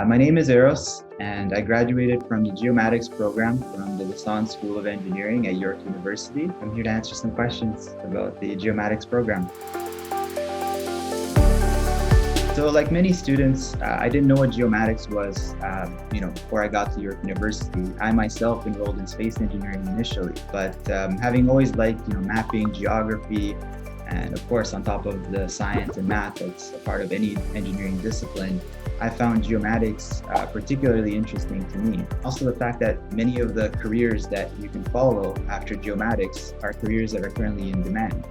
My name is Eros, and I graduated from the Geomatics program from the Lassonde School of Engineering at York University. I'm here to answer some questions about the Geomatics program. So like many students, I didn't know what geomatics was, before I got to York University. I myself enrolled in space engineering initially, but having always liked, mapping, geography, and of course, on top of the science and math that's a part of any engineering discipline, I found geomatics particularly interesting to me. Also, the fact that many of the careers that you can follow after geomatics are careers that are currently in demand.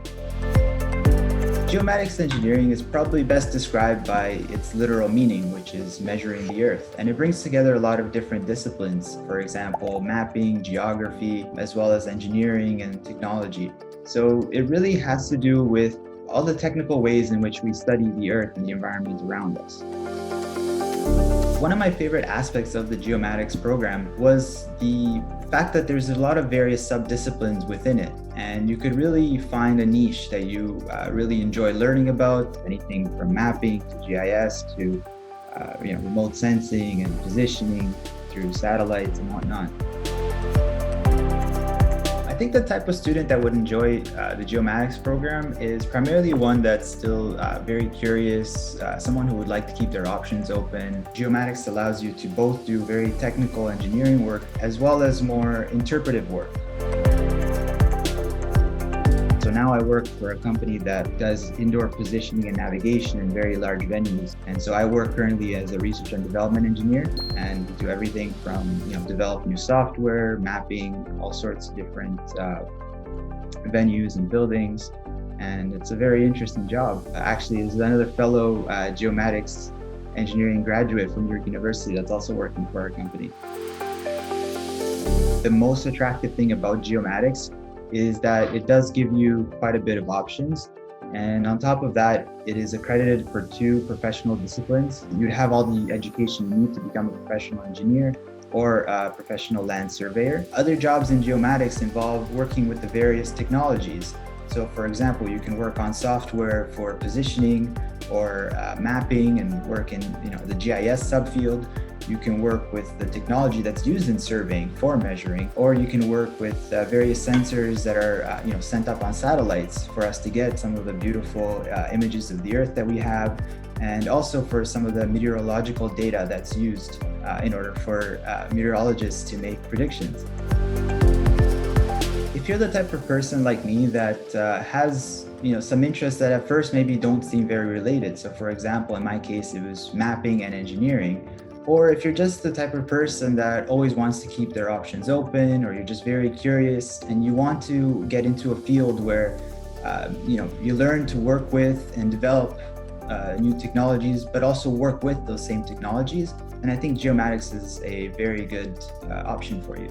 Geomatics engineering is probably best described by its literal meaning, which is measuring the earth. And it brings together a lot of different disciplines, for example, mapping, geography, as well as engineering and technology. So it really has to do with all the technical ways in which we study the earth and the environment around us. One of my favorite aspects of the geomatics program was the fact that there's a lot of various subdisciplines within it, and you could really find a niche that you really enjoy learning about, anything from mapping to GIS to remote sensing and positioning through satellites and whatnot. I think the type of student that would enjoy the geomatics program is primarily one that's still very curious, someone who would like to keep their options open. Geomatics allows you to both do very technical engineering work as well as more interpretive work. So now I work for a company that does indoor positioning and navigation in very large venues. And so I work currently as a research and development engineer and do everything from develop new software, mapping, all sorts of different venues and buildings. And it's a very interesting job. Actually, there's another fellow geomatics engineering graduate from York University that's also working for our company. The most attractive thing about geomatics is that it does give you quite a bit of options. And on top of that, it is accredited for 2 professional disciplines. You'd have all the education you need to become a professional engineer or a professional land surveyor. Other jobs in geomatics involve working with the various technologies. So for example, you can work on software for positioning or mapping and work in the GIS subfield. You can work with the technology that's used in surveying for measuring, or you can work with various sensors that are sent up on satellites for us to get some of the beautiful images of the earth that we have, and also for some of the meteorological data that's used in order for meteorologists to make predictions. If you're the type of person like me that has some interests that at first maybe don't seem very related, so for example, in my case, it was mapping and engineering, or if you're just the type of person that always wants to keep their options open, or you're just very curious and you want to get into a field where you learn to work with and develop new technologies, but also work with those same technologies, and I think geomatics is a very good option for you.